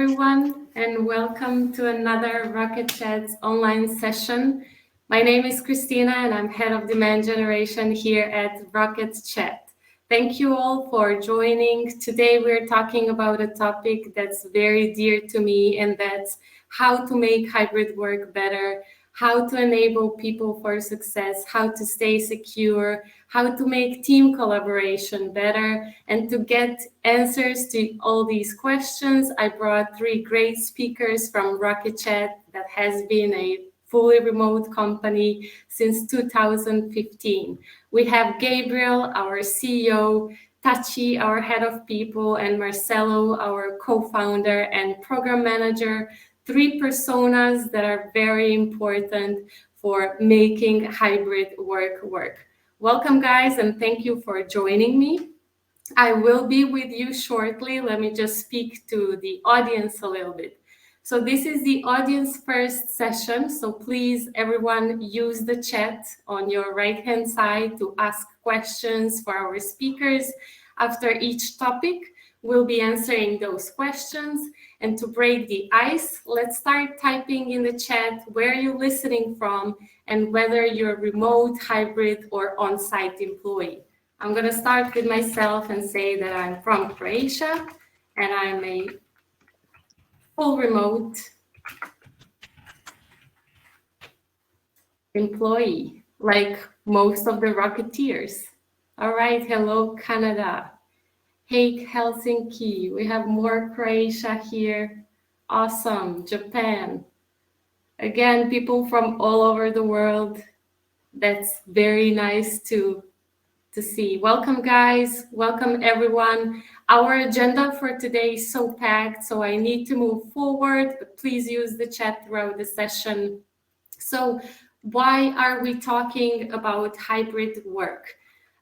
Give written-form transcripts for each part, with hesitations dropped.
everyone, and welcome to another Rocket.Chat online session. My name is Christina, and I'm head of demand generation here at Rocket.Chat. Thank you all for joining. Today, we're talking about a topic that's very dear to me, and that's how to make hybrid work better, how to enable people for success, how to stay secure, how to make team collaboration better. And to get answers to all these questions, I brought three great speakers from Rocket.Chat that has been a fully remote company since 2015. We have Gabriel, our CEO, Tachi, our head of people, and Marcelo, our co-founder and program manager. Three personas that are very important for making hybrid work. Welcome, guys, and thank you for joining me. I will be with you shortly. Let me just speak to the audience a little bit. So this is the audience first session. So please, everyone, use the chat on your right-hand side to ask questions for our speakers. After each topic, we'll be answering those questions. And to break the ice, let's start typing in the chat where you're listening from and whether you're a remote, hybrid, or on-site employee. I'm going to start with myself and say that I'm from Croatia and I'm a full remote employee, like most of the Rocketeers. All right, hello, Canada. Hey, Helsinki, we have more Croatia here. Awesome, Japan. Again, people from all over the world. That's very nice to see. Welcome, guys. Welcome, everyone. Our agenda for today is so packed, so I need to move forward, but please use the chat throughout the session. So why are we talking about hybrid work?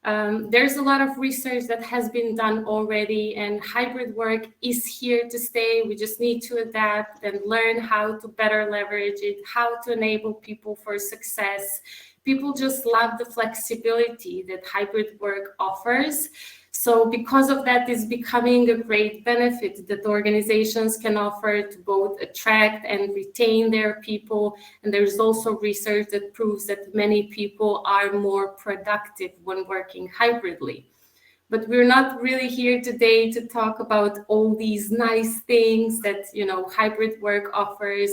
There's a lot of research that has been done already, and hybrid work is here to stay. We just need to adapt and learn how to better leverage it, how to enable people for success. People just love the flexibility that hybrid work offers. So because of that, it's becoming a great benefit that organizations can offer to both attract and retain their people. And there's also research that proves that many people are more productive when working hybridly. But we're not really here today to talk about all these nice things that, hybrid work offers,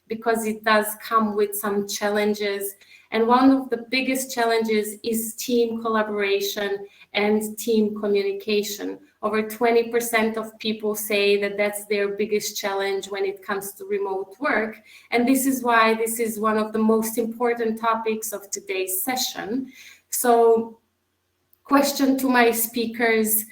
because it does come with some challenges. And one of the biggest challenges is team collaboration and team communication. Over 20% of people say that that's their biggest challenge when it comes to remote work. And this is why this is one of the most important topics of today's session. So, question to my speakers,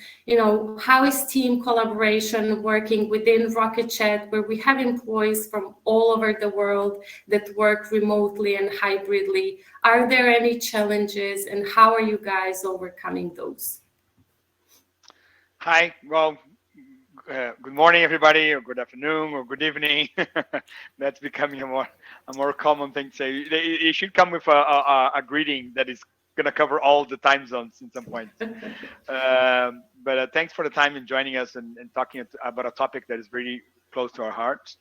how is team collaboration working within Rocket.Chat, where we have employees from all over the world that work remotely and hybridly? Are there any challenges, and how are you guys overcoming those? Hi, well, good morning, everybody, or good afternoon, or good evening. That's becoming a more common thing to say. You should come with a greeting that is going to cover all the time zones in some point. But thanks for the time and joining us and talking about a topic that is really close to our hearts.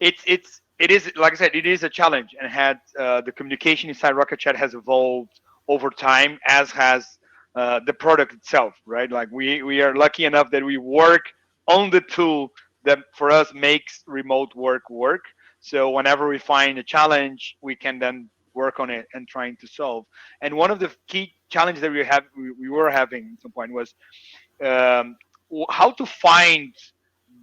It is, like I said, it is a challenge, and the communication inside Rocket.Chat has evolved over time, as has the product itself, right? Like we are lucky enough that we work on the tool that for us makes remote work. So whenever we find a challenge, we can then work on it and trying to solve. And one of the key challenges that we were having at some point was how to find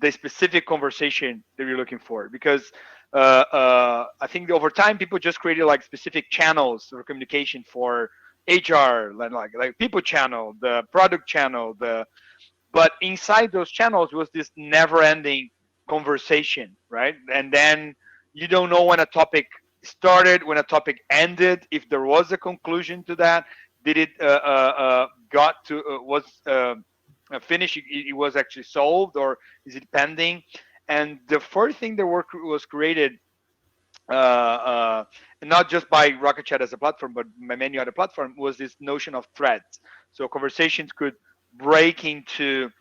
the specific conversation that you're looking for, because I think over time people just created like specific channels for communication for HR, like people channel, the product channel, but inside those channels was this never-ending conversation, right? And then you don't know when a topic started, when a topic ended, if there was a conclusion to that. Did it was finished? It was actually solved, or is it pending? And the first thing that was created, not just by Rocket.Chat as a platform, but by many other platforms, was this notion of threads. So conversations could break into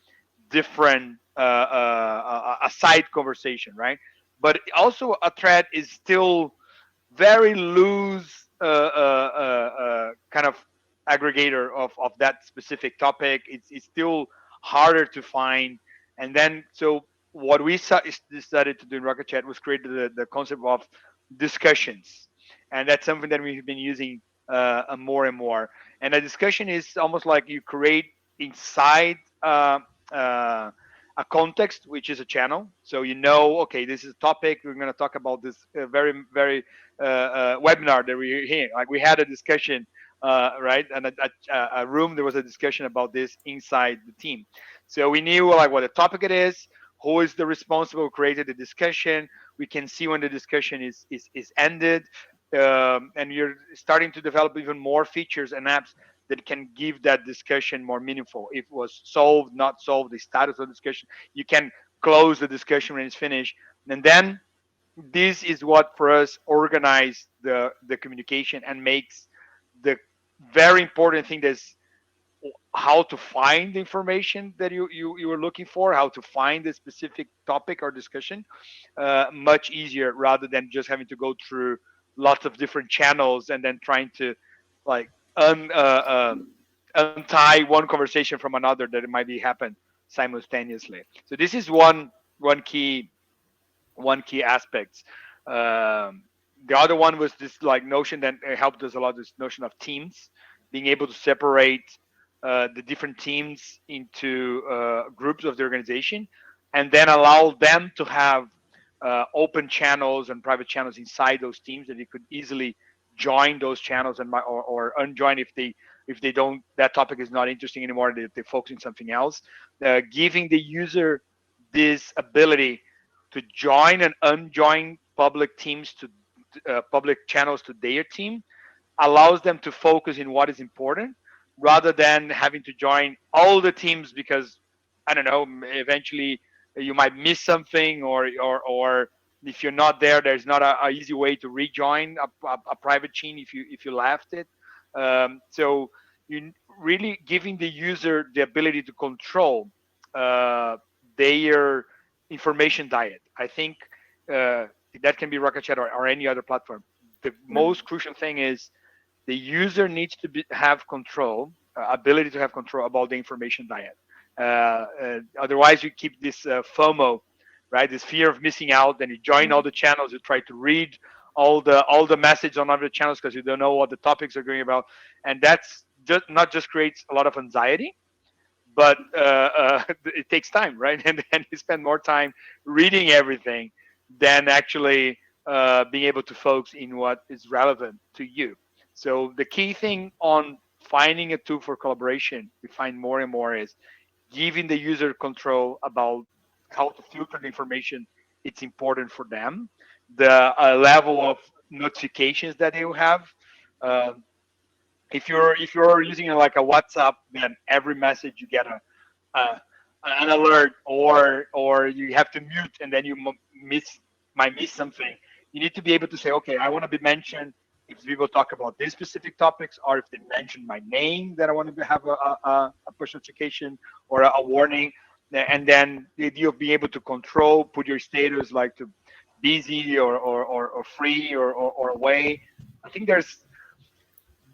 different a side conversation, right? But also a thread is still very loose kind of aggregator of that specific topic. It's still harder to find. And then so what we decided to do in Rocket Chat was create the concept of discussions, and that's something that we've been using more and more. And a discussion is almost like you create inside uh, a context, which is a channel. So you know, okay, this is a topic. We're going to talk about this very webinar that we here. Like we had a discussion, right, and a room. There was a discussion about this inside the team. So we knew like what the topic it is, who is the responsible who created the discussion. We can see when the discussion is ended, and you're starting to develop even more features and apps that can give that discussion more meaningful. If it was solved, not solved, the status of the discussion, you can close the discussion when it's finished. And then this is what for us organize the communication and makes the very important thing that's how to find the information that you were looking for, how to find a specific topic or discussion much easier rather than just having to go through lots of different channels and then trying to like untie one conversation from another that it might be happen simultaneously. So this is one key aspect. The other one was this like notion that helped us a lot. This notion of teams, being able to separate the different teams into groups of the organization, and then allow them to have open channels and private channels inside those teams that you could easily join those channels or unjoin if they don't that topic is not interesting anymore. They focus on something else. Giving the user this ability to join and unjoin public teams to public channels to their team allows them to focus in what is important rather than having to join all the teams because I don't know, eventually you might miss something or if you're not there, there's not a easy way to rejoin a private chain if you left it. So you really giving the user the ability to control uh, their information diet. I think uh, that can be Rocket Chat or any other platform. The most crucial thing is the user needs to have control, ability to have control about the information diet. Otherwise, you keep this FOMO, right? This fear of missing out. Then you join all the channels. You try to read all the message on other channels because you don't know what the topics are going about, and that's just not just creates a lot of anxiety, but it takes time, right? And then you spend more time reading everything than actually being able to focus in what is relevant to you. So the key thing on finding a tool for collaboration, we find more and more is giving the user control about how to filter the information. It's important for them. The level of notifications that they will have. Uh, if you're using like a WhatsApp, then every message you get a an alert, or you have to mute, and then you might miss something. You need to be able to say, okay, I want to be mentioned if people talk about these specific topics, or if they mention my name, that I want to have a push notification or a warning. And then the idea of being able to control, put your status like to busy or free or away. I think there's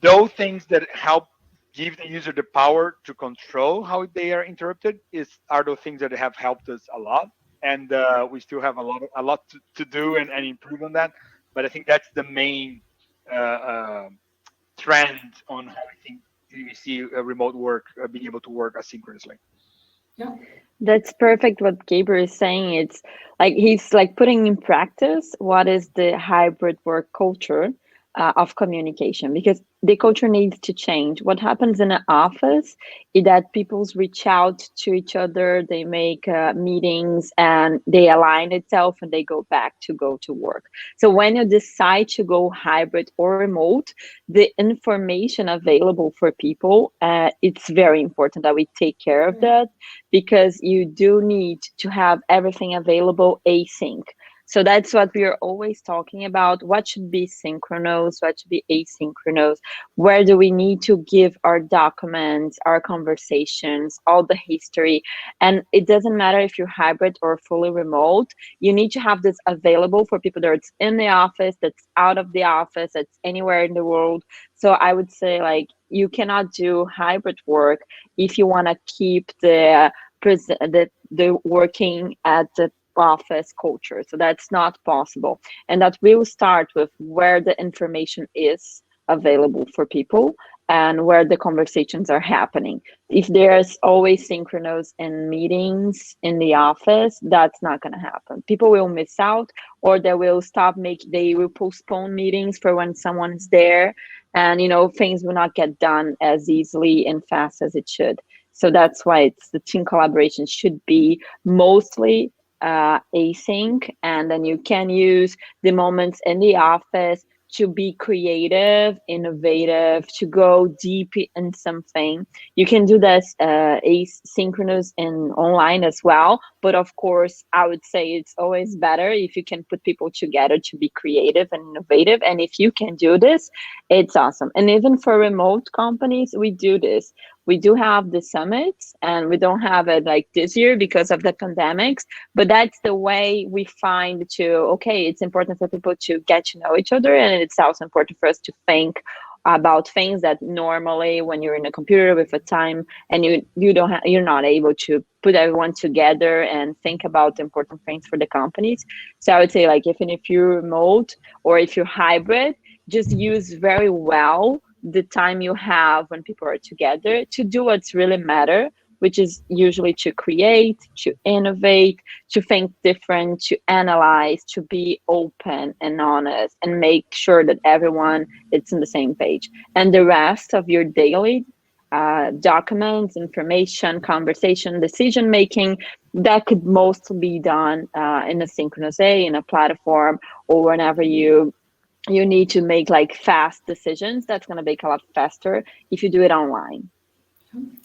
those things that help give the user the power to control how they are interrupted are those things that have helped us a lot, and we still have a lot to do and improve on that. But I think that's the main uh, uh, trend on how I think we see remote work being able to work asynchronously. Yeah. That's perfect what Gabriel is saying. It's like he's like putting in practice what is the hybrid work culture of communication, because the culture needs to change. What happens in an office is that people reach out to each other, they make meetings and they align itself and they go to work. So when you decide to go hybrid or remote, the information available for people, it's very important that we take care of that, because you do need to have everything available async. So that's what we are always talking about. What should be synchronous? What should be asynchronous? Where do we need to give our documents, our conversations, all the history? And it doesn't matter if you're hybrid or fully remote. You need to have this available for people that's in the office, that's out of the office, that's anywhere in the world. So I would say, like, you cannot do hybrid work if you want to keep the working at the office culture. So that's not possible. And that will start with where the information is available for people and where the conversations are happening. If there's always synchronous in meetings in the office, that's not going to happen. People will miss out, or they will postpone meetings for when someone's there, and things will not get done as easily and fast as it should. So that's why the team collaboration should be mostly async, and then you can use the moments in the office to be creative, innovative, to go deep in something. You can do this asynchronous and online as well. But of course, I would say it's always better if you can put people together to be creative and innovative. And if you can do this, it's awesome. And even for remote companies, we do this. We do have the summits, and we don't have it like this year because of the pandemics, but that's the way we find okay, it's important for people to get to know each other, and it's also important for us to think about things that normally when you're in a computer with a time and you're not able to put everyone together and think about the important things for the companies. So I would say, like, even if you're remote or if you're hybrid, just use very well the time you have when people are together to do what's really matter, which is usually to create, to innovate, to think different, to analyze, to be open and honest, and make sure that everyone is on the same page. And the rest of your daily documents, information, conversation, decision making, that could mostly be done in a synchronous way, in a platform, or whenever you need to make like fast decisions. That's going to make a lot faster if you do it online.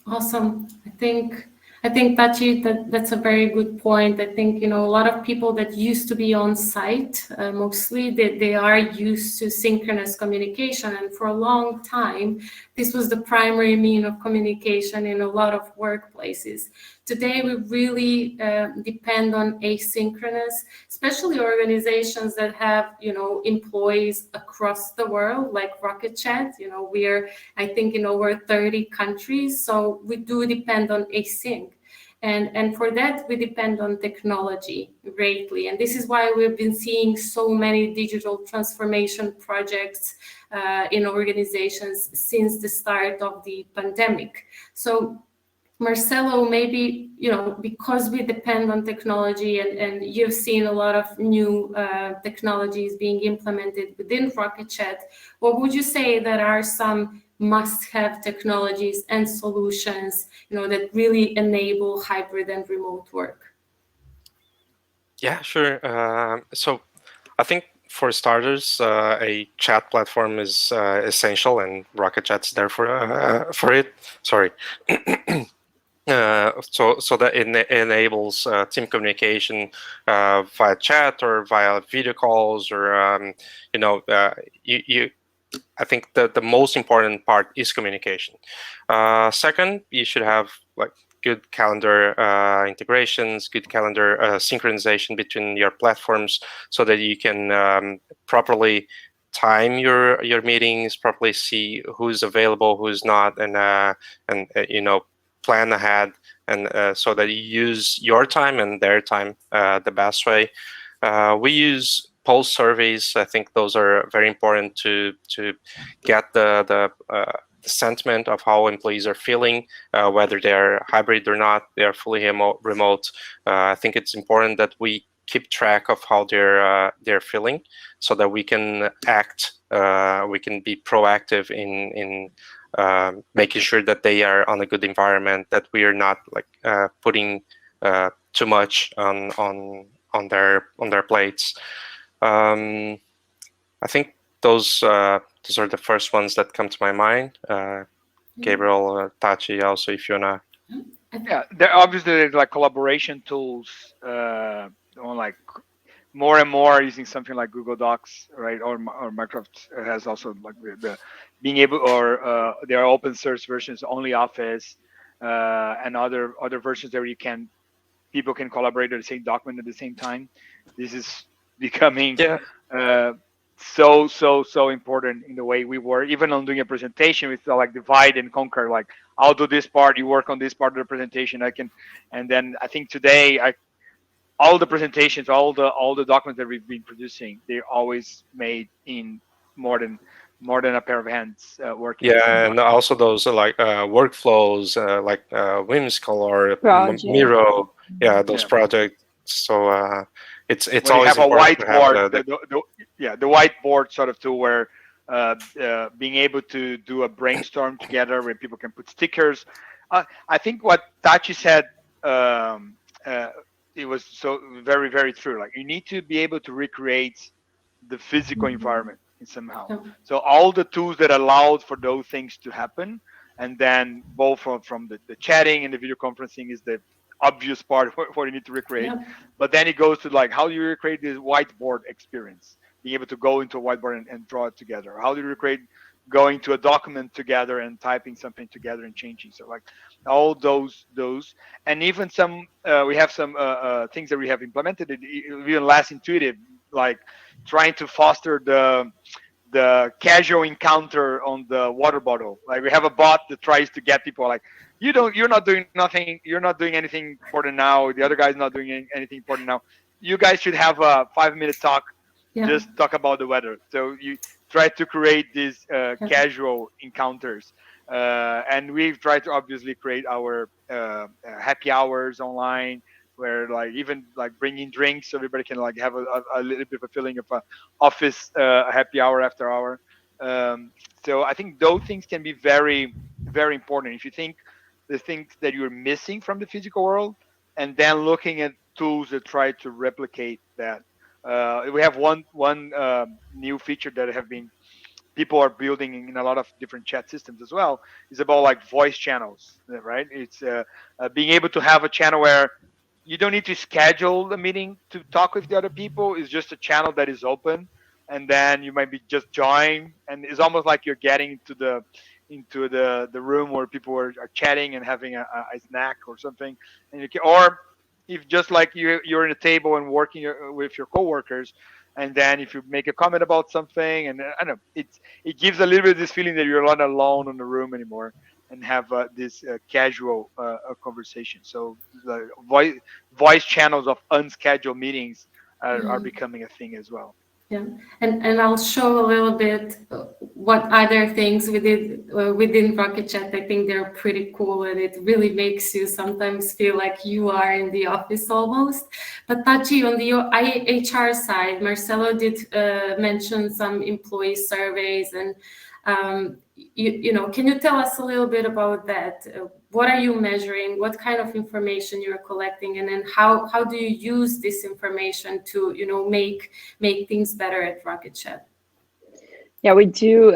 Awesome. I think that's a very good point. I think a lot of people that used to be on site, mostly they are used to synchronous communication, and for a long time this was the primary mean of communication in a lot of workplaces. Today we really depend on asynchronous, especially organizations that have employees across the world, like Rocket.Chat. We are, I think, in over 30 countries, so we do depend on async. And for that, we depend on technology greatly. And this is why we've been seeing so many digital transformation projects in organizations since the start of the pandemic. So Marcelo, maybe, because we depend on technology, and you've seen a lot of new technologies being implemented within Rocket.Chat, what would you say that are some must-have technologies and solutions, that really enable hybrid and remote work? Yeah, sure. So I think for starters, a chat platform is essential, and Rocket.Chat's there for it. Sorry. So that it enables team communication via chat or via video calls, or I think the most important part is communication. Second, you should have like good calendar integrations, good calendar synchronization between your platforms, so that you can properly time your meetings, properly see who's available, who's not, and plan ahead, and so that you use your time and their time the best way. We use pulse surveys. I think those are very important to get the sentiment of how employees are feeling, whether they are hybrid or not, they are fully remote. I think it's important that we keep track of how they're feeling, so that we can act, we can be proactive in making sure that they are on a good environment, that we are not like putting too much on their plates. I think those are the first ones that come to my mind. Gabriel, Tachi, also, if you wanna. Yeah, there obviously there's like collaboration tools on like more and more using something like Google Docs, right? Or Microsoft has also like the being able, or there are open source versions, only Office, and other versions where people can collaborate on the same document at the same time. This is becoming Yeah. uh, so important in the way we work. Even on doing a presentation, we feel like divide and conquer. Like, I'll do this part, you work on this part of the presentation. I can, and then I think today all the presentations, all the documents that we've been producing, they're always made in more than a pair of hands working on the same Yeah, and document. also those like workflows, like Whimsical or Project. Miro. Yeah, those Yeah. projects. So it's Where you always have a important to have whiteboard, the the whiteboard sort of tool where being able to do a brainstorm together where people can put stickers. I think what Tachi said, um, uh, it was so very true. Like, you need to be able to recreate the physical Mhm. environment in somehow. Yeah. So all the tools that allowed for those things to happen, and then both from the chatting and the video conferencing is the obvious part what you need to recreate, Yeah. but then it goes to like, how do you recreate this whiteboard experience? Being able to go into a whiteboard and draw it together. How do you recreate going to a document together and typing something together and changing? So like all those, and even some we have some things that we have implemented even less intuitive, like trying to foster the casual encounter on the water bottle. Like, we have a bot that tries to get people like, you're not doing nothing, you're not doing anything important now. The other guy's not doing anything important now. You guys should have a 5 minute talk, Yeah. just talk about the weather. So you try to create these Yeah. casual encounters, and we've tried to obviously create our happy hours online, where like even like bringing drinks so everybody can like have a little bit of a feeling of a office happy hour after hour. So I think those things can be very important. If you think the things that you're missing from the physical world, and then looking at tools that try to replicate that. We have one new feature that have been people are building in a lot of different chat systems as well, is about like voice channels, right? It's being able to have a channel where you don't need to schedule a meeting to talk with the other people. It's just a channel that is open, and then you might be just join, and it's almost like you're getting into the room where people are chatting and having a snack or something, and you can, or if just like you're in a table and working with your coworkers, and then if you make a comment about something, and I don't know, it gives a little bit of this feeling that you're not alone in the room anymore, and have this casual conversation. So the voice channels of unscheduled meetings are Yeah. becoming a thing as well. Yeah, and I'll show a little bit what other things we did within Rocket Chat. I think they're pretty cool, and it really makes you sometimes feel like you are in the office almost. But Tachi, on the HR side, Marcelo did mention some employee surveys, and can you tell us a little bit about that? What are you measuring? What kind of information you're collecting, and then how do you use this information to make things better at Rocket.Chat? Yeah, we do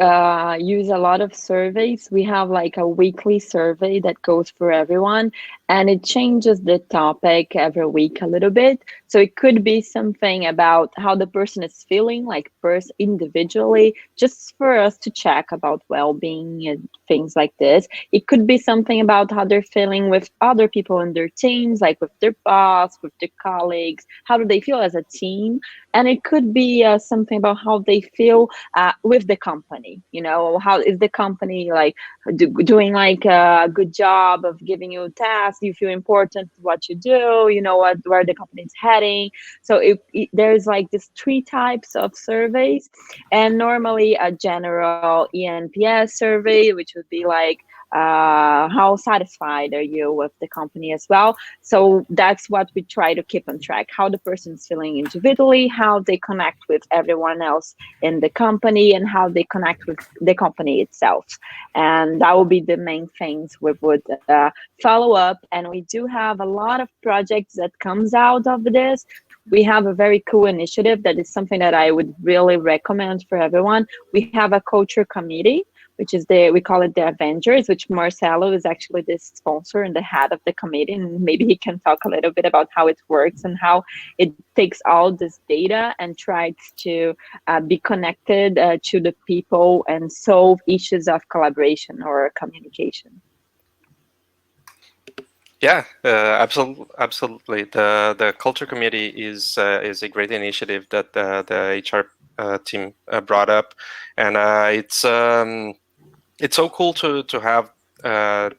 use a lot of surveys. We have like a weekly survey that goes for everyone, and it changes the topic every week a little bit. So it could be something about how the person is feeling, like first individually, just for us to check about well-being and things like this. It could be something about how they're feeling with other people in their teams, like with their boss, with their colleagues. How do they feel as a team? And it could be something about how they feel with the company. How is the company like doing like a good job of giving you tasks? You feel important what you do, where the company is heading. So there's like these three types of surveys, and normally a general ENPS survey, which would be like how satisfied are you with the company as well. So that's what we try to keep on track, how the person's feeling individually, how they connect with everyone else in the company, and how they connect with the company itself. And that will be the main things we would follow up. And we do have a lot of projects that comes out of this. We have a very cool initiative that is something that I would really recommend for everyone. We have a culture committee, which is we call it the Avengers, which Marcelo is actually the sponsor and the head of the committee. And maybe he can talk a little bit about how it works and how it takes all this data and tries to be connected to the people and solve issues of collaboration or communication. Yeah, absolutely. The culture committee is a great initiative that the HR team brought up, and it's so cool to have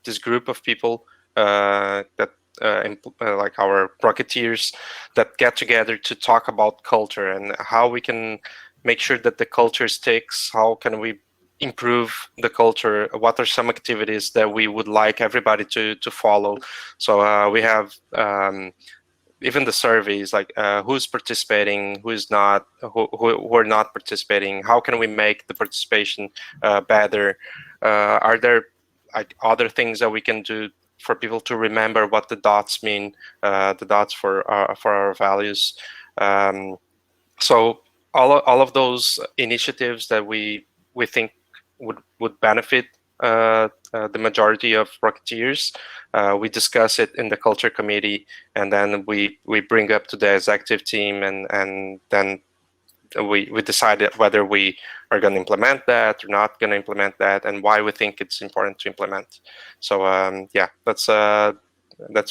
this group of people that like our Rocketeers that get together to talk about culture and how we can make sure that the culture sticks. How can we improve the culture? What are some activities that we would like everybody to follow? So we have even the surveys, like who's participating, who's not, who are not participating. How can we make the participation better? Are there like other things that we can do for people to remember what the dots mean, the dots for our values? So all of those initiatives that we think would benefit the majority of Rocketeers, we discuss it in the culture committee, and then we bring up to the executive team, and then we decide whether we are going to implement that or not going to implement that, and why we think it's important to implement. So yeah, that's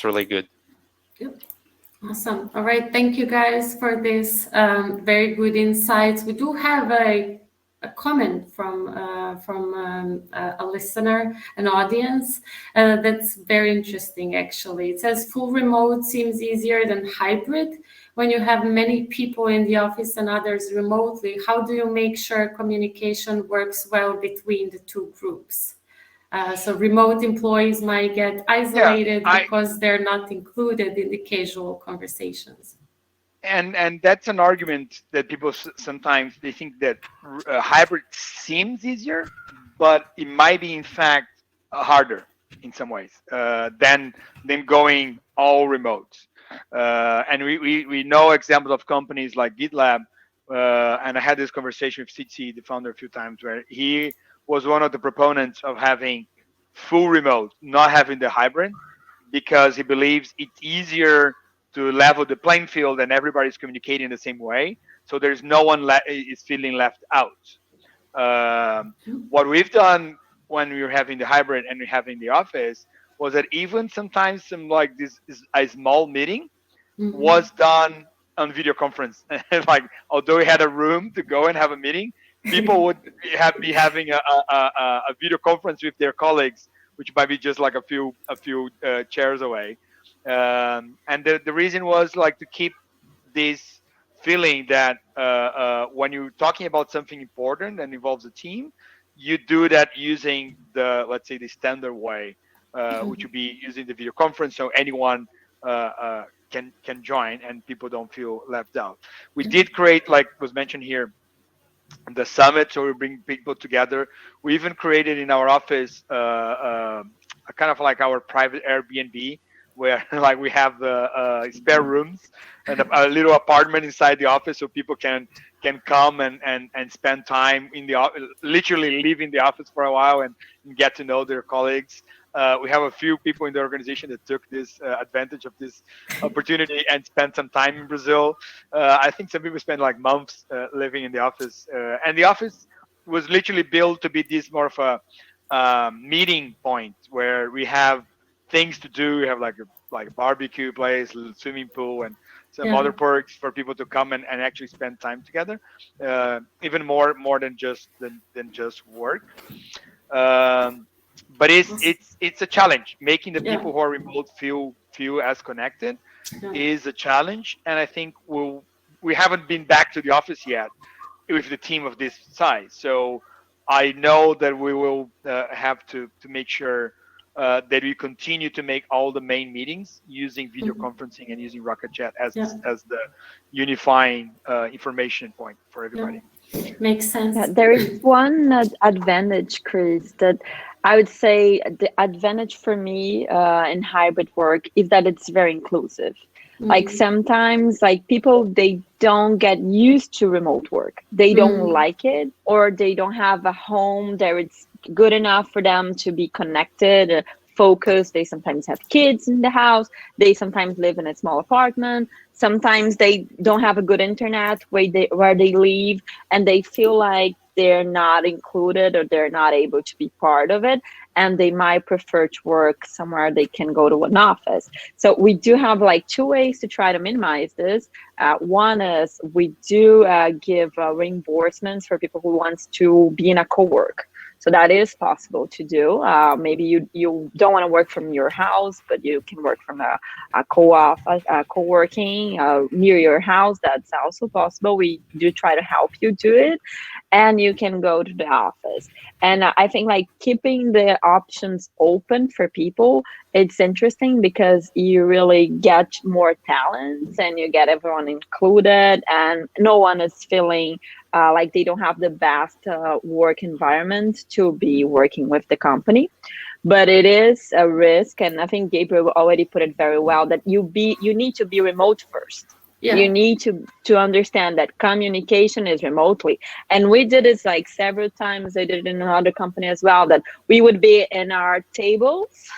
really good. Good. Awesome. All right. Thank you guys for this very good insights. We do have a comment from a listener, an audience, that's very interesting, actually. It says, full remote seems easier than hybrid. When you have many people in the office and others remotely, how do you make sure communication works well between the two groups? So remote employees might get isolated because they're not included in the casual conversations. And that's an argument that people sometimes they think that hybrid seems easier, but it might be in fact harder in some ways than going all remote. And we know examples of companies like GitLab, and I had this conversation with CC, the founder, a few times, where he was one of the proponents of having full remote, not having the hybrid, because he believes it's easier to level the playing field and everybody's communicating the same way, so there's no one is feeling left out. What we've done when we were having the hybrid and we having the office was that even sometimes some like this is a small meeting was done on video conference. Like, although we had a room to go and have a meeting, people would be having a video conference with their colleagues, which might be just like a few chairs away. And the reason was like to keep this feeling that when you're talking about something important and involves a team, you do that using the, let's say, the standard way, which would be using the video conference, so anyone can join and people don't feel left out. We did create, like was mentioned here, the summit, so we bring people together. We even created in our office a kind of like our private Airbnb, where like we have spare rooms and a little apartment inside the office, so people can come and spend time in the office, literally live in the office for a while and get to know their colleagues. We have a few people in the organization that took this advantage of this opportunity and spent some time in Brazil. I think some people spend like months living in the office, and the office was literally built to be this more of a meeting point where we have things to do. We have like a barbecue place, a swimming pool, and some other perks for people to come and actually spend time together, even more than just work. But it's a challenge. Making the people who are remote feel as connected is a challenge, and I think we haven't been back to the office yet with the team of this size. So I know that we will have to make sure that we continue to make all the main meetings using video conferencing and using Rocket.Chat as the unifying information point for everybody. Makes sense. Yeah, there is one advantage, Chris, that I would say the advantage for me in hybrid work is that it's very inclusive. Like sometimes like people, they don't get used to remote work. They don't like it, or they don't have a home that it's good enough for them to be connected, focused. They sometimes have kids in the house. They sometimes live in a small apartment. Sometimes they don't have a good internet where they live, and they feel like they're not included or they're not able to be part of it, and they might prefer to work somewhere they can go to an office. So we do have like two ways to try to minimize this. One is we do give reimbursements for people who wants to be in a co-work. So that is possible to do. Maybe you don't want to work from your house, but you can work from a co-op, co-working near your house. That's also possible. We do try to help you do it, and you can go to the office. And I think like keeping the options open for people, it's interesting because you really get more talents and you get everyone included, and no one is feeling like they don't have the best work environment to be working with the company. But it is a risk, and I think Gabriel already put it very well, that you need to be remote first. Yeah. You need to understand that communication is remotely. And we did this like several times. I did it in another company as well, that we would be in our tables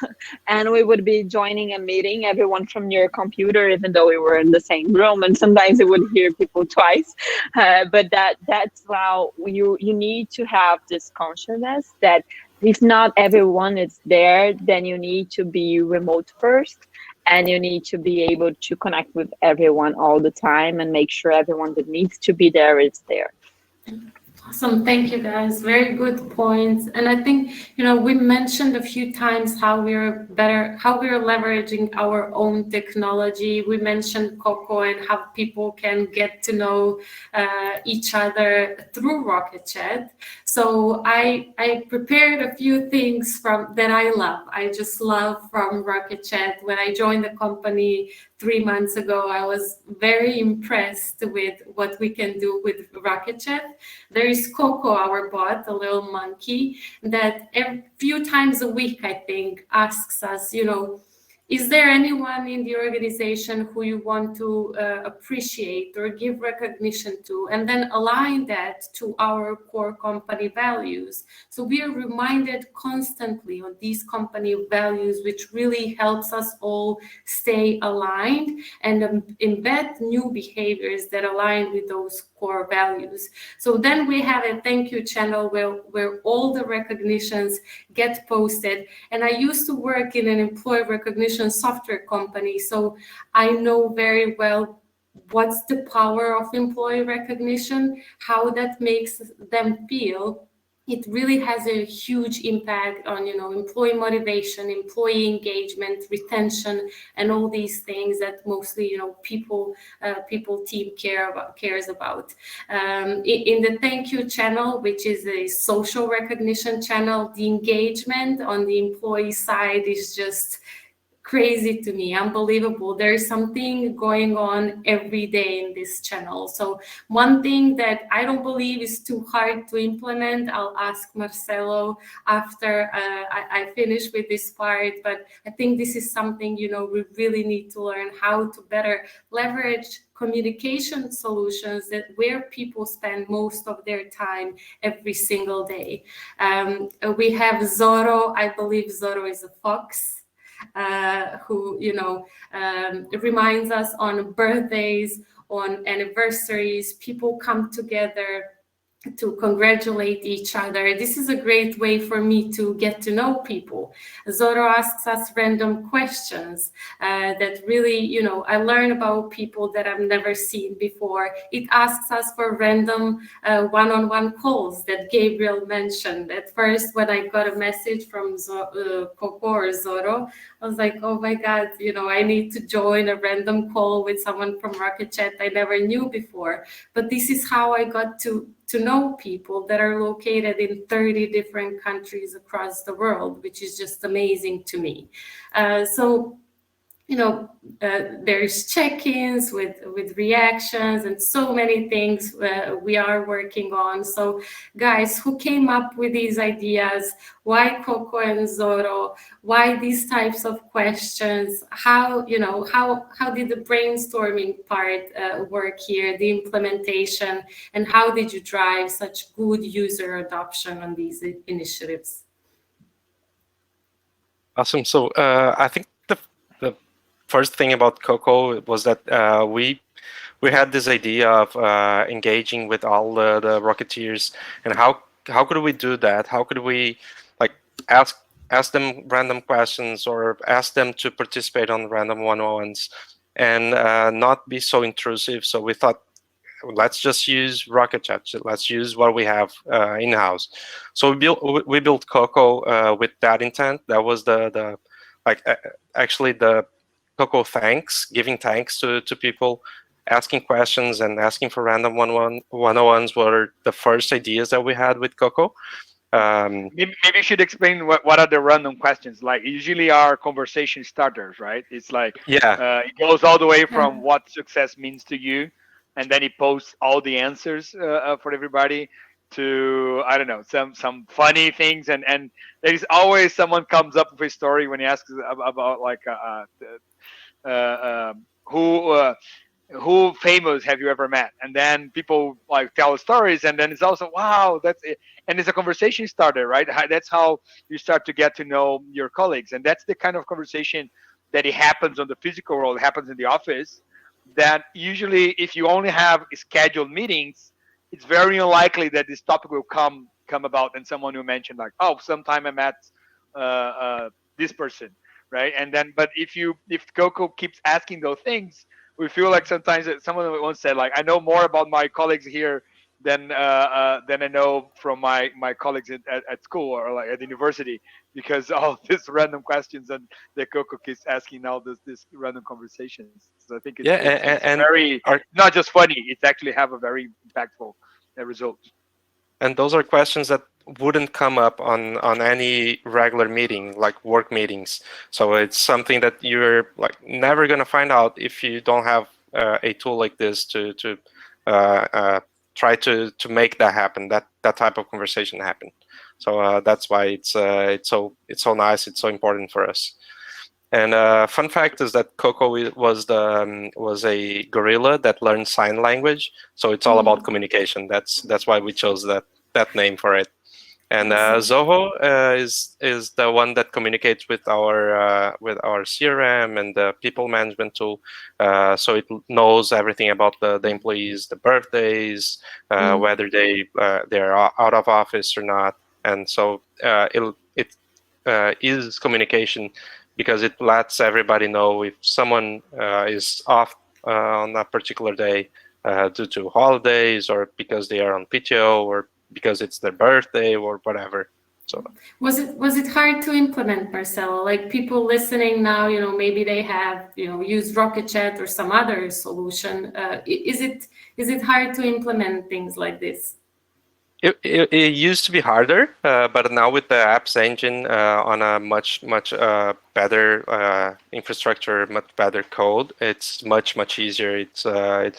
and we would be joining a meeting, everyone from your computer, even though we were in the same room. And sometimes you would hear people twice. But that's how you need to have this consciousness that if not everyone is there, then you need to be remote first, and you need to be able to connect with everyone all the time and make sure everyone that needs to be there is there. Awesome. Thank you, guys. Very good points. And I think, we mentioned a few times how we're leveraging our own technology. We mentioned Coco and how people can get to know each other through Rocket.Chat. So I prepared a few things that I love. I just love from Rocket.Chat. When I joined the company 3 months ago, I was very impressed with what we can do with Rocket.Chat. There is Coco, our bot, a little monkey, that a few times a week, I think, asks us, is there anyone in the organization who you want to appreciate or give recognition to, and then align that to our core company values. So we are reminded constantly on these company values, which really helps us all stay aligned and embed new behaviors that align with those core values. So then we have a thank you channel where all the recognitions get posted. And I used to work in an employee recognition software company, so I know very well what's the power of employee recognition, how that makes them feel. It really has a huge impact on, employee motivation, employee engagement, retention, and all these things that mostly, people team cares about. In the thank you channel, which is a social recognition channel, the engagement on the employee side is just crazy to me, unbelievable. There's something going on every day in this channel. So one thing that I don't believe is too hard to implement, I'll ask Marcelo after I finish with this part, but I think this is something, we really need to learn how to better leverage communication solutions that where people spend most of their time every single day. We have Zorro. I believe Zorro is a fox. Who reminds us on birthdays, on anniversaries, people come together to congratulate each other. This is a great way for me to get to know people. Zorro asks us random questions that really, I learn about people that I've never seen before. It asks us for random one-on-one calls that Gabriel mentioned. At first, when I got a message from Coco or Zorro, I was like, oh my God, I need to join a random call with someone from Rocket.Chat I never knew before. But this is how I got to know people that are located in 30 different countries across the world, which is just amazing to me. So there's check-ins with reactions and so many things we are working on. So guys, who came up with these ideas? Why Coco and Zoro? Why these types of questions? How did the brainstorming part work here, the implementation, and how did you drive such good user adoption on these initiatives? Awesome. So I think the first thing about Coco was that we had this idea of engaging with all the Rocketeers, and how could we do that? How could we like ask them random questions or ask them to participate on random one-on-ones and not be so intrusive? So we thought, let's just use Rocket.Chat. Let's use what we have in-house. So we built Coco with that intent. That was the actually the Coco thanks, giving thanks to people, asking questions and asking for random one-on-ones were the first ideas that we had with Coco. Maybe you should explain what are the random questions. Like usually are conversation starters, right? It's like it goes all the way from what success means to you, and then it posts all the answers for everybody to I don't know some funny things, and there's always someone comes up with a story when he asks about like who. Who famous have you ever met, and then people like tell stories, and then it's also wow, that's it, and it's a conversation starter, right? That's how you start to get to know your colleagues, and that's the kind of conversation that it happens on the physical world, happens in the office, that usually if you only have scheduled meetings, it's very unlikely that this topic will come about, and someone will mention like, oh, sometime I met this person, right? And then but if Coco keeps asking those things, we feel like sometimes that someone once said like, I know more about my colleagues here than I know from my colleagues at school or like at university, because all these random questions and the Coco keeps asking all this random conversations. So I think it's very not just funny; it's actually have a very impactful result. And those are questions that wouldn't come up on any regular meeting, like work meetings. So it's something that you're like never gonna find out if you don't have a tool like this to try to make that happen, that type of conversation happen. So that's why it's so nice, it's so important for us. And fun fact is that Coco was a gorilla that learned sign language, so it's all about communication. That's why we chose that name for it. And Zoho is the one that communicates with our CRM and the people management tool, so it knows everything about the employees, the birthdays, whether they're out of office or not, and so it is communication because it lets everybody know if someone is off on a particular day due to holidays or because they are on PTO or because it's their birthday or whatever. So was it hard to implement, Marcelo? Like people listening now, maybe they have used Rocket.Chat or some other solution. Is it hard to implement things like this? It used to be harder, but now with the apps engine on a much better infrastructure, much better code, it's much easier. It's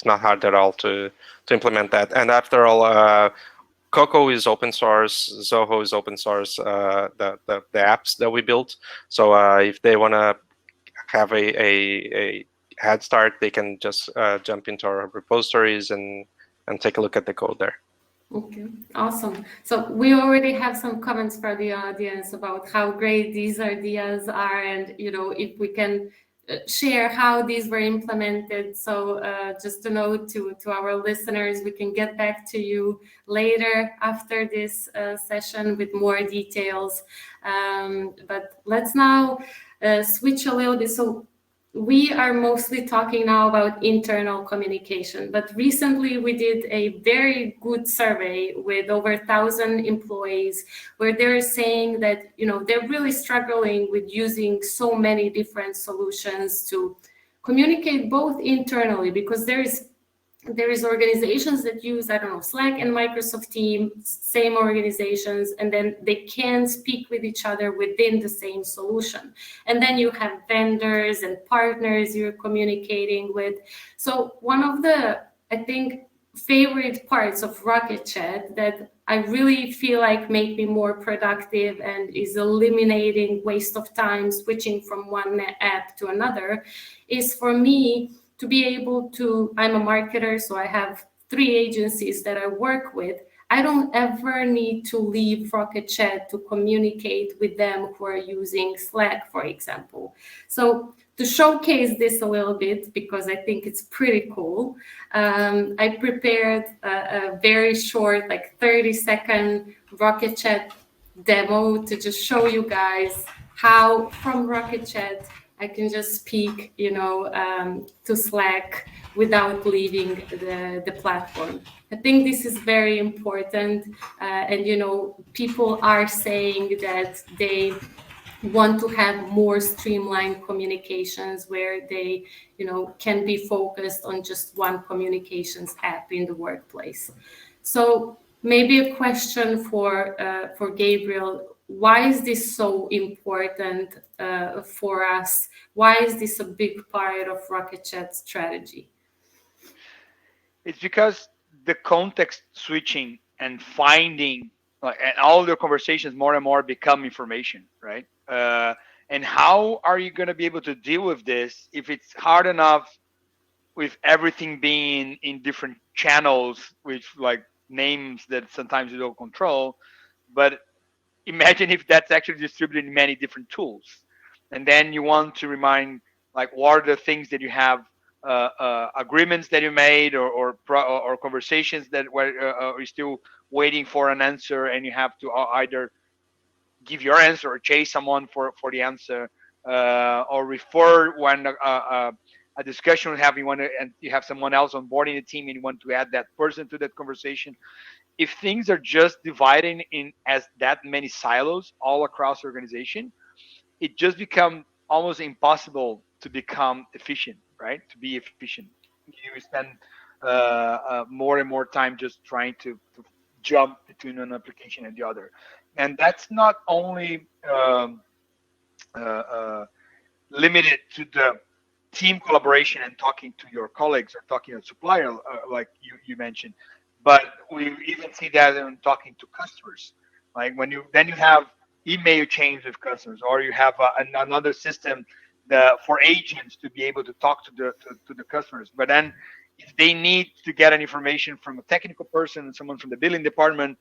not hard at all to implement that. And after all, Coco is open source. Zoho is open source. The apps that we built. So if they want to have a head start, they can just jump into our repositories and take a look at the code there. Okay, awesome. So we already have some comments from the audience about how great these ideas are, and if we can share how these were implemented. So just to note to our listeners, we can get back to you later after this session with more details. But let's now switch a little bit. So we are mostly talking now about internal communication, but recently we did a very good survey with over 1,000 employees where they're saying that they're really struggling with using so many different solutions to communicate both internally, because there is there is organizations that use, I don't know, Slack and Microsoft Teams, same organizations, and then they can speak with each other within the same solution. And then you have vendors and partners you're communicating with. So one of the, I think, favorite parts of Rocket.Chat that I really feel like make me more productive and is eliminating waste of time switching from one app to another is for me to be able to, I'm a marketer, so I have 3 agencies that I work with. I don't ever need to leave Rocket.Chat to communicate with them who are using Slack, for example. So to showcase this a little bit, because I think it's pretty cool, I prepared a very short, like 30-second Rocket.Chat demo to just show you guys how from Rocket.Chat I can just speak, to Slack without leaving the platform. I think this is very important, and people are saying that they want to have more streamlined communications where they, can be focused on just one communications app in the workplace. So maybe a question for Gabriel. Why is this so important for us? Why is this a big part of Rocket.Chat's strategy? It's because the context switching and finding and all the conversations more and more become information, right? And how are you going to be able to deal with this if it's hard enough with everything being in different channels with like names that sometimes you don't control? But imagine if that's actually distributed in many different tools, and then you want to remind like what are the things that you have, agreements that you made, or conversations that were are still waiting for an answer, and you have to either give your answer or chase someone for the answer, or refer when a discussion will have, and you have someone else on board in the team and you want to add that person to that conversation. If things are just dividing in as that many silos all across the organization, it just becomes almost impossible to become efficient, right? To be efficient, you spend more and more time just trying to jump between an application and the other, and that's not only uh, uh, limited to the team collaboration and talking to your colleagues or talking to a supplier, like you mentioned, but we even see that in talking to customers. Like when you have email chains with customers, or you have another system for agents to be able to talk to the customers. But then if they need to get an information from a technical person and someone from the billing department,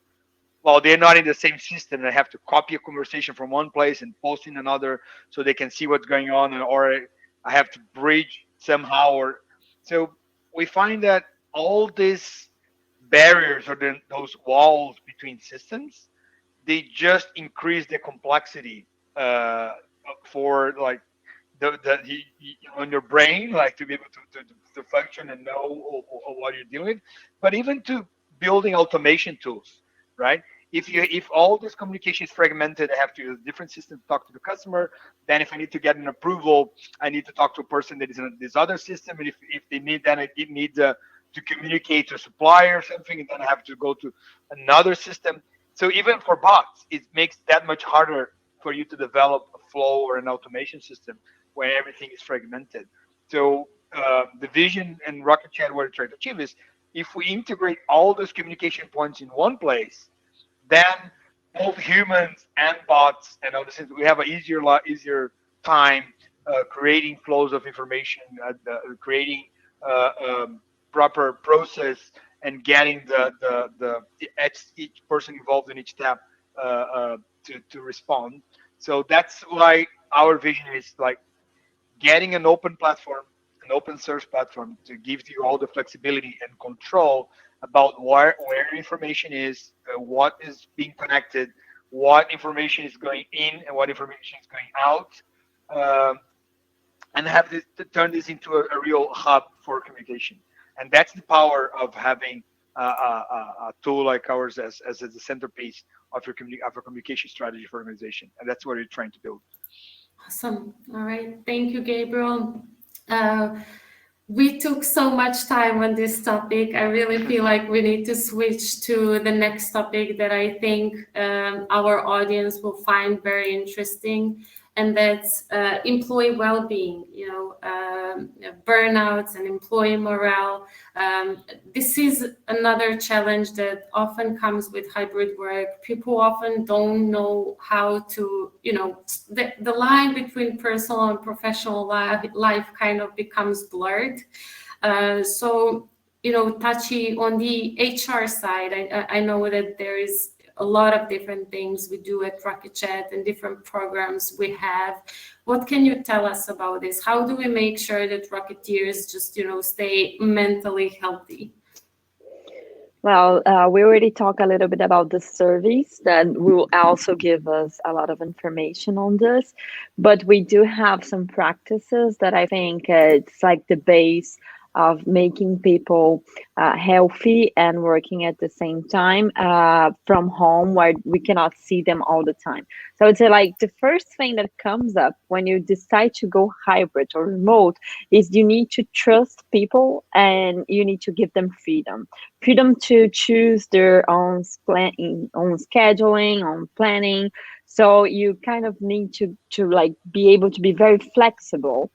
well, they're not in the same system. They have to copy a conversation from one place and post in another so they can see what's going on, or I have to bridge somehow. Or so we find that all these barriers, or those walls between systems, they just increase the complexity, for like on your brain, like to be able to function and know what you're dealing with, but even to building automation tools, right? If all this communication is fragmented, I have to use different systems to talk to the customer. Then if I need to get an approval, I need to talk to a person that is in this other system. And if they need, then I need to communicate to a supplier or something, and then I have to go to another system. So even for bots, it makes that much harder for you to develop a flow or an automation system where everything is fragmented. So the vision and Rocket.Chat, what we're trying to achieve is, if we integrate all those communication points in one place, then both humans and bots and other things, we have an easier time creating flows of information, creating proper process, and getting each person involved in each step to respond. So that's why our vision is like getting an open platform, an open source platform, to give you all the flexibility and control about where information is, what is being connected, what information is going in, and what information is going out, um, and have this to turn this into a real hub for communication. And that's the power of having a tool like ours as the centerpiece of your communication strategy for organization. And that's what we're trying to build. Awesome. All right. Thank you, Gabriel. Uh, we took so much time on this topic. I really feel like we need to switch to the next topic that I think our audience will find very interesting, and that's employee well-being. Burnouts and employee morale. This is another challenge that often comes with hybrid work. People often don't know how to, the line between personal and professional life kind of becomes blurred. So, Tachi, on the HR side, I know that there is a lot of different things we do at Rocket.Chat and different programs we have. What can you tell us about this? How do we make sure that Rocketeers just, stay mentally healthy? Well, we already talked a little bit about the surveys that will also give us a lot of information on this, but we do have some practices that I think it's like the base of making people healthy and working at the same time from home where we cannot see them all the time. So it's like the first thing that comes up when you decide to go hybrid or remote is you need to trust people and you need to give them freedom to choose their own scheduling, own planning. So you kind of need to like be able to be very flexible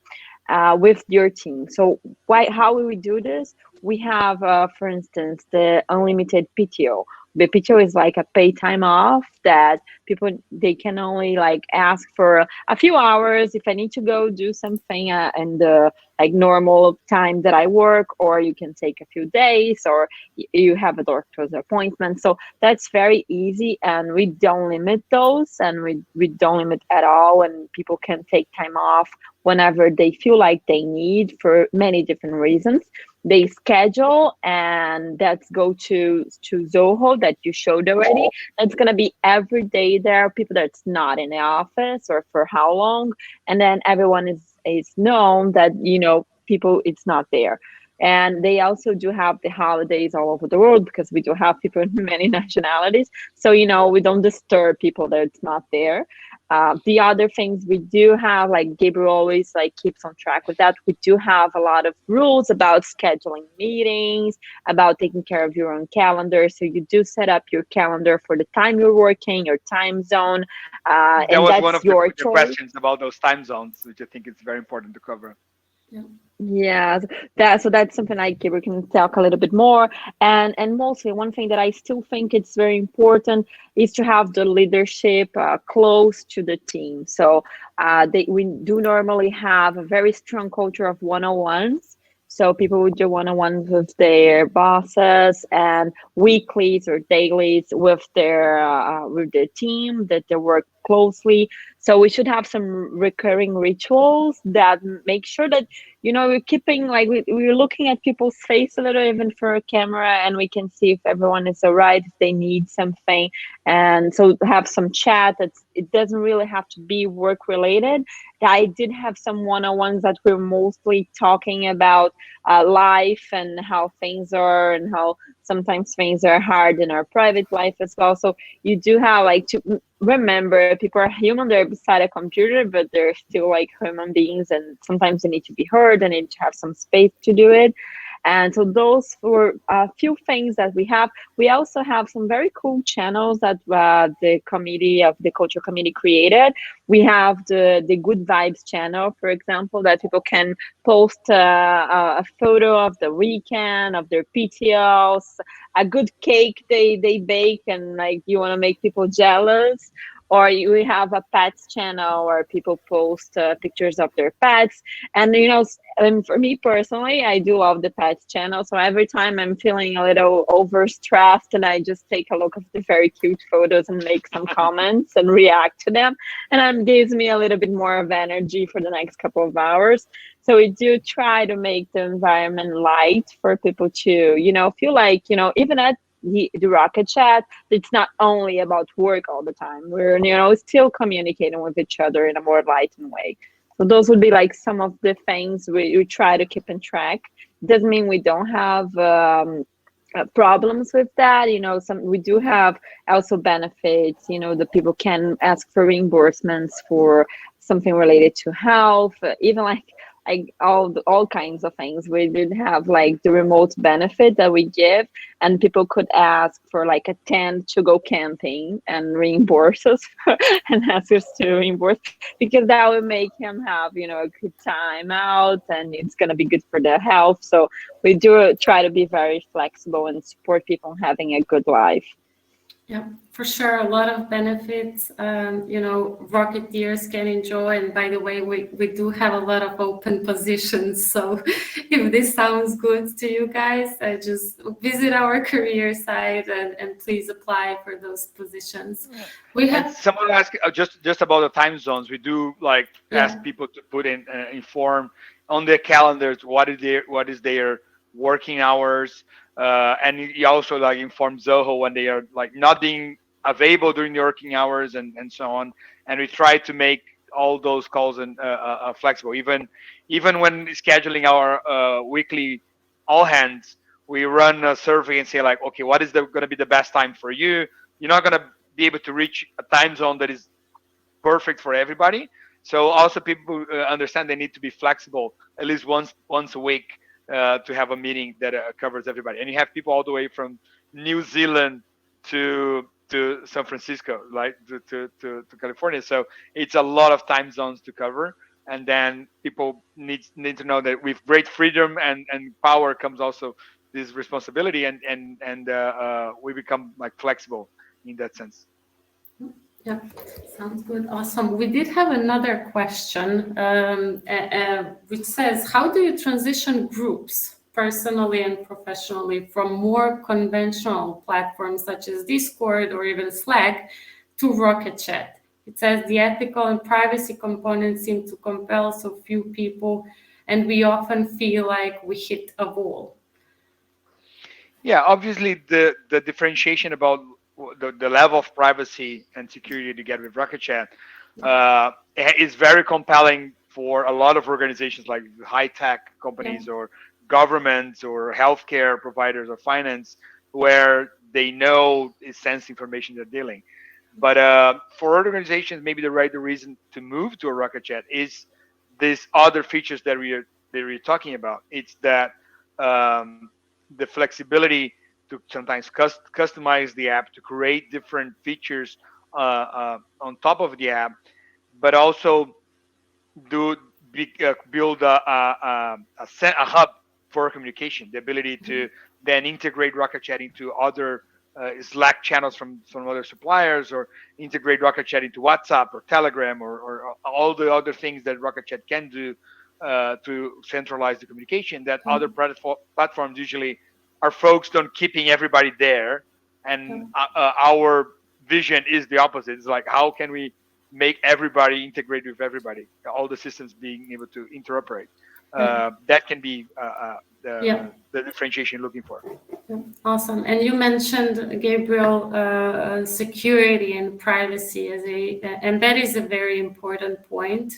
with your team. So how will we do this? We have, for instance, the unlimited PTO. The PTO is like a pay time off that people, they can only like ask for a few hours if I need to go do something in the like normal time that I work, or you can take a few days, or you have a doctor's appointment. So that's very easy, and we don't limit those, and we don't limit at all, and people can take time off whenever they feel like they need for many different reasons. They schedule, and that's go to Zoho that you showed already. That's gonna be every day. There are people that's not in the office or for how long, and then everyone is known that people it's not there. And they also do have the holidays all over the world because we do have people in many nationalities. So we don't disturb people that it's not there. The other things we do have, like Gabriel always like keeps on track with that. We do have a lot of rules about scheduling meetings, about taking care of your own calendar. So you do set up your calendar for the time you're working, your time zone, That and was that's one of your the choice. questions about those time zones, which I think is very important to cover. Yeah, that's something like we can talk a little bit more. And mostly one thing that I still think it's very important is to have the leadership close to the team. So we do normally have a very strong culture of one-on-ones. So people would do one-on-ones with their bosses and weeklies or dailies with their team that they work closely. So we should have some recurring rituals that make sure that we're keeping like we're looking at people's face a little, even for a camera, and we can see if everyone is all right, if they need something. And so have some chat. It doesn't really have to be work related. I did have some one-on-ones that were mostly talking about life and how things are, and how sometimes things are hard in our private life as well. So you do have like to remember people are human, they're beside a computer, but they're still like human beings, and sometimes they need to be heard and need to have some space to do it. And so those were a few things that we have. We also have some very cool channels that the committee of the culture committee created. We have the Good Vibes channel, for example, that people can post a photo of the weekend, of their PTOs, a good cake they bake, and like you want to make people jealous. Or we have a pets channel where people post pictures of their pets. And and for me personally, I do love the pets channel. So every time I'm feeling a little overstressed, and I just take a look at the very cute photos and make some comments and react to them, and it gives me a little bit more of energy for the next couple of hours. So we do try to make the environment light for people to feel like even at the Rocket.Chat, it's not only about work all the time. We're still communicating with each other in a more lightened way. So those would be like some of the things we try to keep in track. Doesn't mean we don't have problems with that. We do have also benefits. The people can ask for reimbursements for something related to health, even like like all kinds of things. We did have like the remote benefit that we give, and people could ask for like a tent to go camping and reimburse us and ask us to reimburse, because that would make him have, you know, a good time out, and it's going to be good for their health. So we do try to be very flexible and support people having a good life. Yeah, for sure. A lot of benefits, you know, Rocketeers can enjoy. And by the way, we do have a lot of open positions. So if this sounds good to you guys, just visit our career site and please apply for those positions. We And have, someone asked just about the time zones. We do like ask yeah, people to put in inform on their calendars what is their working hours, and you also like inform Zoho when they are like not being available during the working hours and so on. And we try to make all those calls and flexible. Even when scheduling our weekly all hands, we run a survey and say like, okay, what is going to be the best time for you? You're not going to be able to reach a time zone that is perfect for everybody. So also people understand they need to be flexible at least once a week to have a meeting that covers everybody. And you have people all the way from New Zealand to San Francisco, like to California. So it's a lot of time zones to cover. And then people need to know that with great freedom and power comes also this responsibility, and we become like flexible in that sense. yeah, sounds good. Awesome. We did have another question, which says, how do you transition groups personally and professionally from more conventional platforms such as Discord or even Slack to Rocket.Chat? It says the ethical and privacy components seem to compel so few people, and we often feel like we hit a wall. Yeah, obviously the differentiation about the level of privacy and security to get with Rocket.Chat is very compelling for a lot of organizations like high tech Yeah. companies or governments or healthcare providers or finance, where they know it's sensitive information they're dealing. But for organizations, maybe the reason to move to a Rocket.Chat is these other features that we're talking about. It's that um, the flexibility to sometimes customize the app, to create different features on top of the app, but also build a hub for communication, the ability to then integrate Rocket.Chat into other Slack channels from other suppliers, or integrate Rocket.Chat into WhatsApp or Telegram, or all the other things that Rocket.Chat can do to centralize the communication that other platforms usually are focused on keeping everybody there. And our vision is the opposite. It's like, how can we make everybody integrate with everybody, all the systems being able to interoperate? That can be Yeah. the differentiation you're looking for. Awesome. And you mentioned, Gabriel, security and privacy and that is a very important point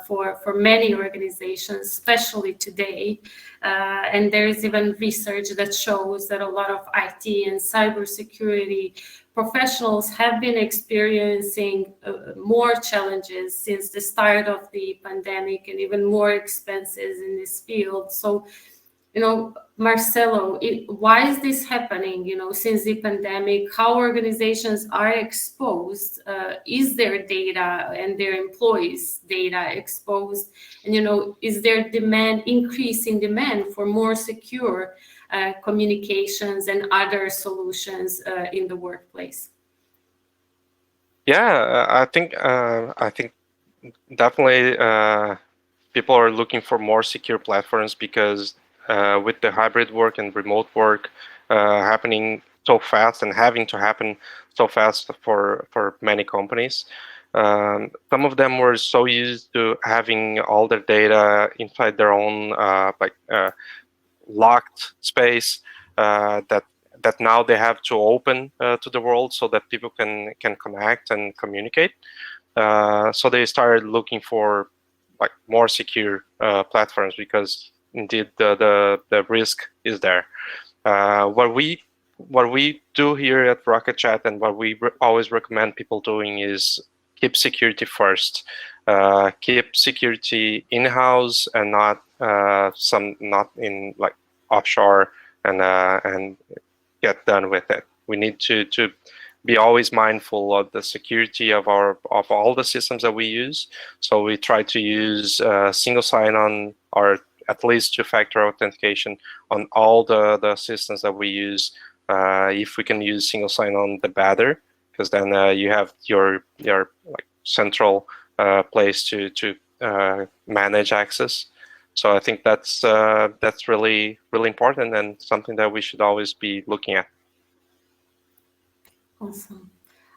for many organizations, especially today. And there is even research that shows that a lot of IT and cybersecurity professionals have been experiencing more challenges since the start of the pandemic, and even more expenses in this field. So, you know, Marcelo, why is this happening? You know, since the pandemic, how organizations are exposed? Is their data and their employees' data exposed? And, you know, is there increasing demand for more secure communications and other solutions in the workplace? Yeah, I think definitely people are looking for more secure platforms because with the hybrid work and remote work happening so fast and having to happen so fast for many companies, some of them were so used to having all their data inside their own locked space that now they have to open to the world so that people can connect and communicate. So they started looking for like more secure platforms because indeed the risk is there. What we do here at Rocket.Chat and what we always recommend people doing is keep security first. keep security in-house and not in like offshore and get done with it. We need to be always mindful of the security of all the systems that we use. So we try to use single sign-on or at least two-factor authentication on all the systems that we use. If we can use single sign-on, the better, because then you have your like central place to manage access. So I think that's really important and something that we should always be looking at. Awesome.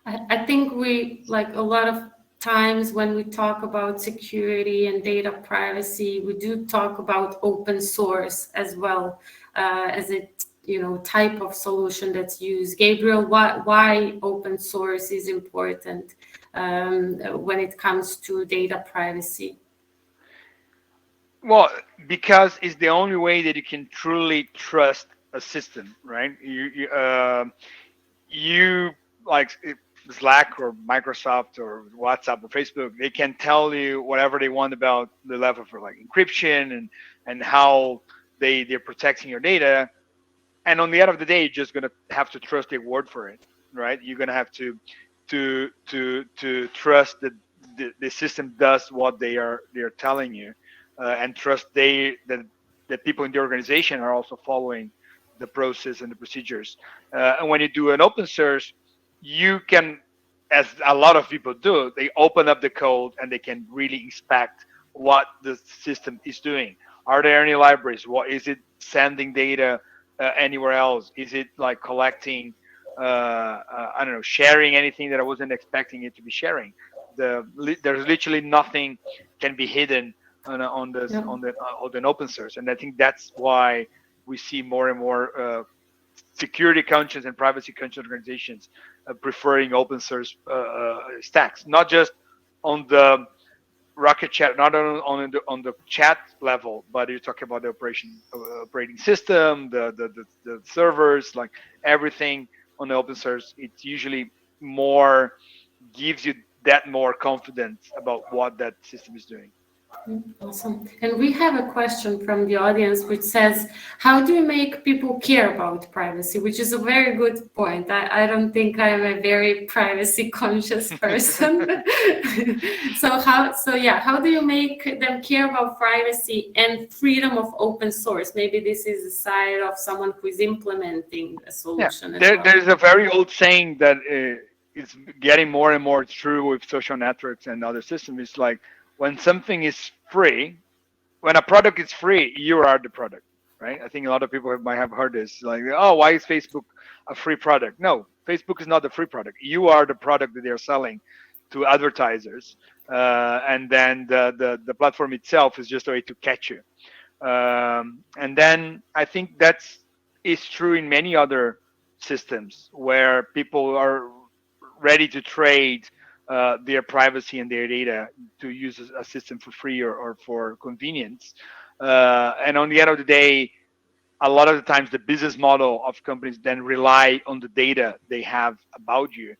I think we, like a lot of times when we talk about security and data privacy, we do talk about open source as well as a type of solution that's used. Gabriel, why open source is important when it comes to data privacy? Well, because it's the only way that you can truly trust a system, right? You like Slack or Microsoft or WhatsApp or Facebook, they can tell you whatever they want about the level for like encryption and how they're protecting your data. And on the end of the day, you're just gonna have to trust their word for it, right? You're gonna have to trust that the system does what they're telling you, and trust that the people in the organization are also following the process and the procedures. And when you do an open source, you can, as a lot of people do, they open up the code and they can really inspect what the system is doing. Are there any libraries? What is it sending data anywhere else? Is it like collecting, I don't know, sharing anything that I wasn't expecting it to be sharing? There's literally nothing can be hidden on an open source, and I think that's why we see more and more security conscious and privacy conscious organizations preferring open source stacks, not just on the Rocket.Chat, not on the chat level, but you're talking about the operating system, the servers, like everything on the open source. It's usually more gives you that more confidence about what that system is doing. Awesome. And we have a question from the audience which says, how do you make people care about privacy? Which is a very good point. I don't think I'm a very privacy conscious person. How do you make them care about privacy and freedom of open source? Maybe this is the side of someone who is implementing a solution. Yeah. There's a very old saying that is getting more and more true with social networks and other systems. It's like, when something is free, when a product is free, you are the product, right? I think a lot of people might have heard this, like, oh, why is Facebook a free product? No, Facebook is not the free product. You are the product that they're selling to advertisers, and then the platform itself is just a way to catch you. And then I think is true in many other systems where people are ready to trade their privacy and their data to use a system for free or for convenience. And on the end of the day, a lot of the times the business model of companies then rely on the data they have about you.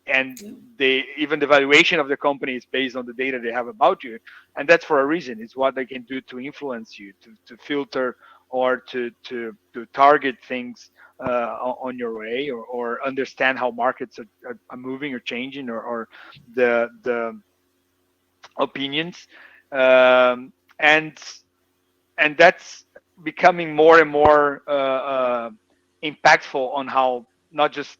And even the valuation of the company is based on the data they have about you. And that's for a reason. It's what they can do to influence you, to filter or to target things on your way, or understand how markets are moving or changing, or the opinions, and that's becoming more and more impactful on how not just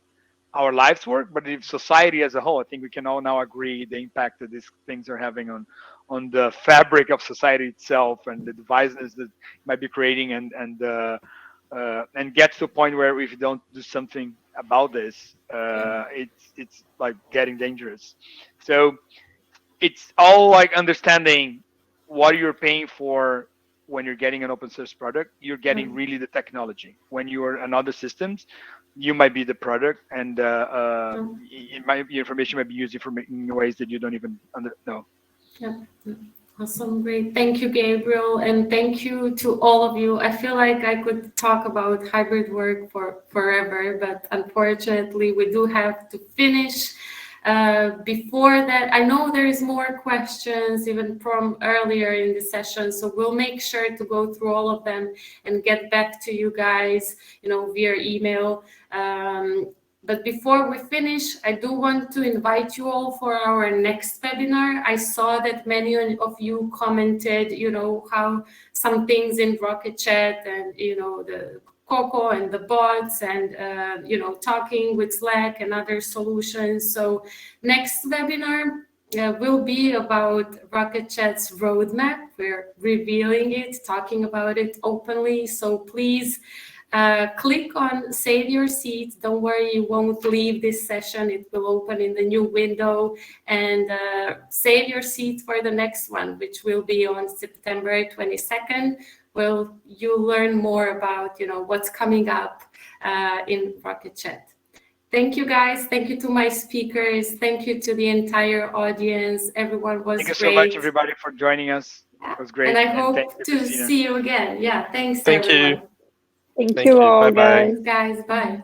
our lives work, but if society as a whole. I think we can all now agree the impact that these things are having on the fabric of society itself, and the devices that might be creating, and get to a point where if you don't do something about this, it's like getting dangerous. So it's all like understanding what you're paying for. When you're getting an open source product, you're getting really the technology. When you are on other systems, you might be the product, and your information might be used in ways that you don't even know. Yeah. Awesome, great. Thank you, Gabriel, and thank you to all of you. I feel like I could talk about hybrid work for forever, but unfortunately, we do have to finish. Before that, I know there is more questions even from earlier in the session, so we'll make sure to go through all of them and get back to you guys, via email. But before we finish, I do want to invite you all for our next webinar. I saw that many of you commented, how some things in Rocket.Chat and, the Coco and the bots and, talking with Slack and other solutions. So next webinar will be about Rocket.Chat's roadmap. We're revealing it, talking about it openly. So please, click on Save Your Seat. Don't worry, you won't leave this session. It will open in the new window, and save your seat for the next one, which will be on September 22nd. Well, you'll learn more about what's coming up in Rocket.Chat. Thank you, guys. Thank you to my speakers. Thank you to the entire audience. Everyone was great. Thank you so much, everybody, for joining us. It was great. And I hope thank you, to Christina. see you again. Yeah, thanks, Thank everyone. you. Thank you all, Bye-bye. guys. Thanks, guys. Bye.